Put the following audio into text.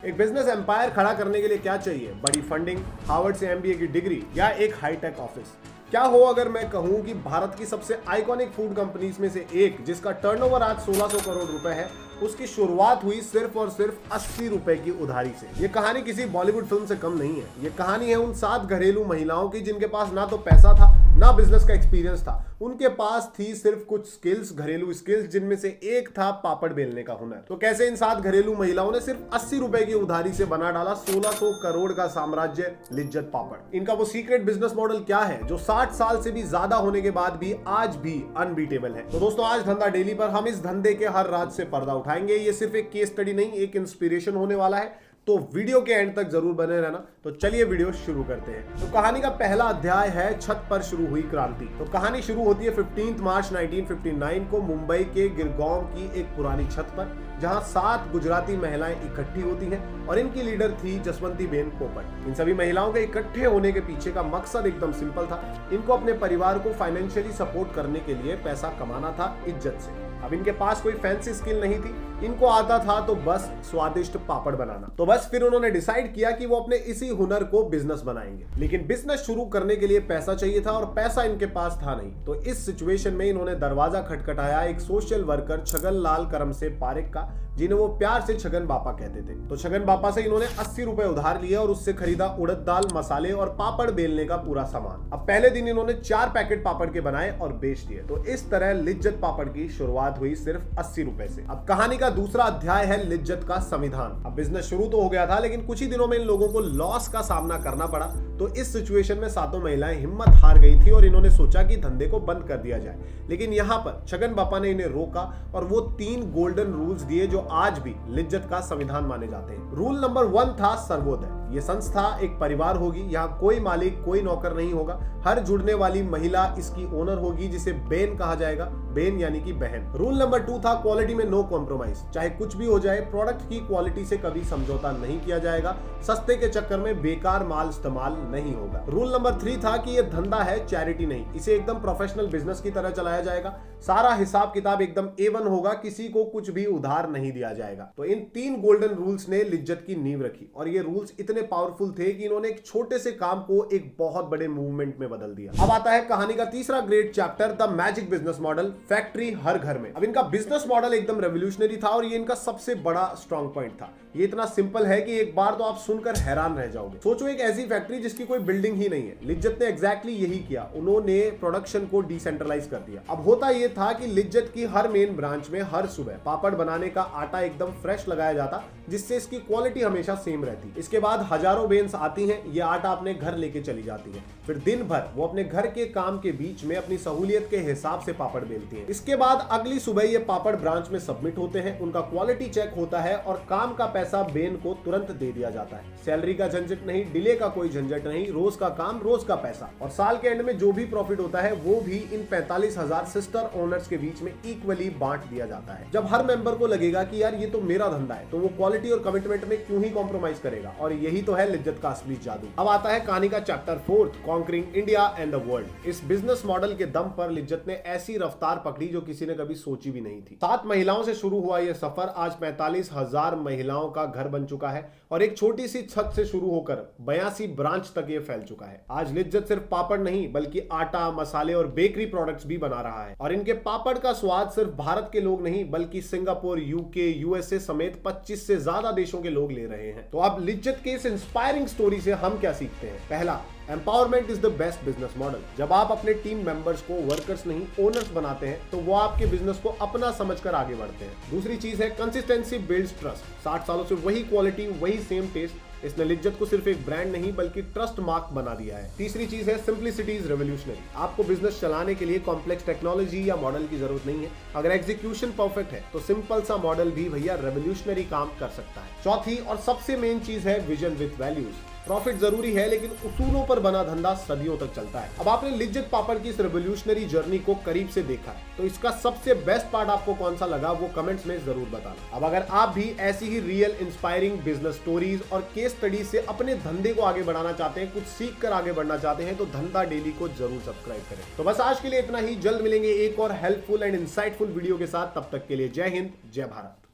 एक business empire खड़ा करने के लिए क्या चाहिए? बड़ी फंडिंग, हार्वर्ड से एमबीए की डिग्री या एक हाईटेक ऑफिस? क्या हो अगर मैं कहूं कि भारत की सबसे आइकॉनिक फूड कंपनीज में से एक, जिसका टर्नओवर आज 1600 करोड़ रुपए है, उसकी शुरुआत हुई सिर्फ और सिर्फ 80 रुपए की उधारी से। ये कहानी किसी बॉलीवुड फिल्म से कम नहीं है। ये कहानी है उन 7 घरेलू महिलाओं की जिनके पास ना तो पैसा था, ना बिजनेस का एक्सपीरियंस था। उनके पास थी सिर्फ कुछ स्किल्स, घरेलू स्किल्स, जिनमें से एक था पापड़ बेलने का हुनर। तो कैसे इन 7 घरेलू महिलाओं ने सिर्फ 80 रुपए की उधारी से बना डाला 1600 करोड़ का साम्राज्य लिज्जत पापड़। इनका वो सीक्रेट बिजनेस मॉडल क्या है जो 60 साल से भी ज्यादा होने के बाद भी आज भी अनबीटेबल है? तो दोस्तों, आज धंधा डेली पर हम इस धंधे के हर राज से पर्दा उठाएंगे। ये सिर्फ एक केस स्टडी नहीं, एक इंस्पिरेशन होने वाला है। तो वीडियो के एंड तक जरूर बने रहना। तो चलिए वीडियो शुरू करते हैं। तो कहानी का पहला अध्याय है छत पर शुरू हुई क्रांति। तो कहानी शुरू होती है 15 मार्च 1959 को मुंबई के गिरगांव की एक पुरानी छत पर, जहां 7 गुजराती महिलाएं इकट्ठी होती हैं और इनकी लीडर थी जसवंती बेन पोपट। इन सभी महिलाओं के इकट्ठे होने के पीछे का मकसद एकदम सिंपल था। इनको अपने परिवार को फाइनेंशियली सपोर्ट करने के लिए पैसा कमाना था इज्जत से। अब इनके पास कोई फैंसी स्किल नहीं थी, इनको आता था तो बस स्वादिष्ट पापड़ बनाना। तो बस फिर उन्होंने डिसाइड किया कि वो अपने इसी हुनर को बिजनेस बनाएंगे। लेकिन बिजनेस शुरू करने के लिए पैसा चाहिए था और पैसा इनके पास था नहीं। तो इस सिचुएशन में इन्होंने दरवाजा खटखटाया एक सोशल वर्कर छगन लाल करमसे पारेख का, जिन्हें वो प्यार से छगन बापा कहते थे। तो छगन बापा से इन्होंने 80 रुपए उधार लिए और उससे खरीदा उड़द दाल, मसाले और पापड़ बेलने का पूरा सामान। अब पहले दिन इन्होंने 4 पैकेट पापड़ के बनाए और बेच दिए। तो इस तरह लिज्जत पापड़ की शुरुआत हुई सिर्फ 80 रुपए से। अब कहानी का दूसरा अध्याय है लिज्जत का संविधान। अब बिजनेस शुरू तो हो गया था, लेकिन कुछ ही दिनों में इन लोगों को लॉस का सामना करना पड़ा। तो इस सिचुएशन में 7 महिलाएं हिम्मत हार गई थी और इन्होंने सोचा कि धंधे को बंद कर दिया जाए। लेकिन यहाँ पर छगन बापा ने इन्हें रोका और वो 3 गोल्डन रूल्स दिए जो आज भी लिज्जत का संविधान माने जाते हैं। रूल नंबर 1 था सर्वोदय। ये संस्था एक परिवार होगी, यहाँ कोई मालिक, कोई नौकर नहीं होगा। हर जुड़ने वाली महिला इसकी ओनर होगी, जिसे बेन कहा जाएगा। बेन यानी कि बहन। रूल नंबर 2 था क्वालिटी में नो कॉम्प्रोमाइज। चाहे कुछ भी हो जाए, प्रोडक्ट की क्वालिटी से कभी समझौता नहीं किया जाएगा। सस्ते के चक्कर में बेकार माल इस्तेमाल नहीं होगा। रूल नंबर 3 था कि ये धंधा है, चैरिटी नहीं। इसे एकदम प्रोफेशनल बिजनेस की तरह चलाया जाएगा। सारा हिसाब किताब एकदम A1 होगा, किसी को कुछ भी उधार नहीं दिया जाएगा। तो इन 3 गोल्डन रूल्स ने लिज्जत की नींव रखी और ये रूल्स इतने पावरफुल थे कि इन्होंने एक छोटे से काम को एक बहुत बड़े मूवमेंट में बदल दिया। अब आता है कहानी का तीसरा great chapter, the magic business model, factory हर घर में। अब इनका बिजनेस मॉडल एकदम रेवोल्यूशनरी था और ये इनका सबसे बड़ा स्ट्रॉन्ग पॉइंट था। ये इतना सिंपल है कि एक बार तो आप सुनकर हैरान रह जाओगे। सोचो, एक ऐसी फैक्ट्री जिसकी कोई बिल्डिंग ही नहीं है। लिज्जत ने एग्जैक्टली यही किया। उन्होंने प्रोडक्शन को डिसेंट्रलाइज कर दिया। अब होता यह था कि लिज्जत की हर मेन ब्रांच में हर सुबह पापड़ बनाने का आटा एकदम फ्रेश लगाया जाता, जिससे इसकी क्वालिटी हमेशा सेम रहती। इसके बाद हजारों बेन्स आती हैं, ये आटा अपने घर लेके चली जाती है। फिर दिन भर वो अपने घर के काम के बीच में अपनी सहूलियत के हिसाब से पापड़ बेलती हैं। इसके बाद अगली सुबह ये पापड़ ब्रांच में सबमिट होते हैं, उनका क्वालिटी चेक होता है और काम का पैसा बेन को तुरंत दे दिया जाता है। सैलरी का झंझट नहीं, डिले का कोई झंझट नहीं, रोज का काम रोज का पैसा। और साल के एंड में जो भी प्रॉफिट होता है वो भी इन 45,000 सिस्टर ओनर्स के बीच में इक्वली बांट दिया जाता है। जब हर मेंबर को लगेगा कि यार ये तो मेरा धंधा है, तो वो क्वालिटी और कमिटमेंट में क्यों ही कॉम्प्रोमाइज करेगा। और यही तो है लिज्जत का असली जादू। अब आता है कहानी का chapter 4, conquering India and the world. इस बिजनेस मॉडल के दम पर लिज्जत ने ऐसी रफ्तार पकड़ी जो किसी ने कभी सोची भी नहीं थी। 7 महिलाओं से शुरू हुआ यह सफर आज 45,000 महिलाओं का घर बन चुका है और एक छोटी सी छत से शुरू होकर 82 ब्रांच तक ये फैल चुका है। आज लिज्जत सिर्फ पापड़ नहीं बल्कि आटा, मसाले और बेकरी प्रोडक्ट्स भी बना रहा है। और इनके पापड़ का स्वाद सिर्फ भारत के लोग नहीं बल्कि सिंगापुर, यूके, यूएसए समेत 25 से ज्यादा देशों के लोग ले रहे हैं। तो अब लिज्जत के इस इंस्पायरिंग स्टोरी से हम क्या सीखते हैं? पहला, empowerment is the best business model. जब आप अपने टीम मेंबर्स को वर्कर्स नहीं ओनर्स बनाते हैं तो वो आपके बिजनेस को अपना समझकर आगे बढ़ते हैं। दूसरी चीज है कंसिस्टेंसी बिल्ड्स ट्रस्ट। 60 सालों से वही क्वालिटी, वही सेम टेस्ट, इसने लिज्जत को सिर्फ एक ब्रांड नहीं बल्कि ट्रस्ट मार्क बना दिया है। तीसरी चीज है सिंप्लिसिटी इज रेवोल्यूशनरी। आपको बिजनेस चलाने के लिए कॉम्प्लेक्स टेक्नोलॉजी या मॉडल की जरूरत नहीं है। अगर एग्जीक्यूशन परफेक्ट है तो सिंपल सा मॉडल भी भैया रेवोल्यूशनरी काम कर सकता है। चौथी और सबसे मेन चीज है विजन विद वैल्यूज। प्रॉफिट जरूरी है लेकिन उसूलों पर बना धंधा सदियों तक चलता है। अब आपने लिज्जत पापड़ की इस रेवोल्यूशनरी जर्नी को करीब से देखा है, तो इसका सबसे बेस्ट पार्ट आपको कौन सा लगा वो कमेंट्स में जरूर बताना। अब अगर आप भी ऐसी ही रियल इंस्पायरिंग बिजनेस स्टोरीज और केस स्टडी से अपने धंधे को आगे बढ़ाना चाहते हैं, कुछ सीख कर आगे बढ़ना चाहते हैं, तो धंधा डेली को जरूर सब्सक्राइब करें। तो बस आज के लिए इतना ही। जल्द मिलेंगे एक और हेल्पफुल एंड इंसाइटफुल वीडियो के साथ। तब तक के लिए जय हिंद, जय भारत।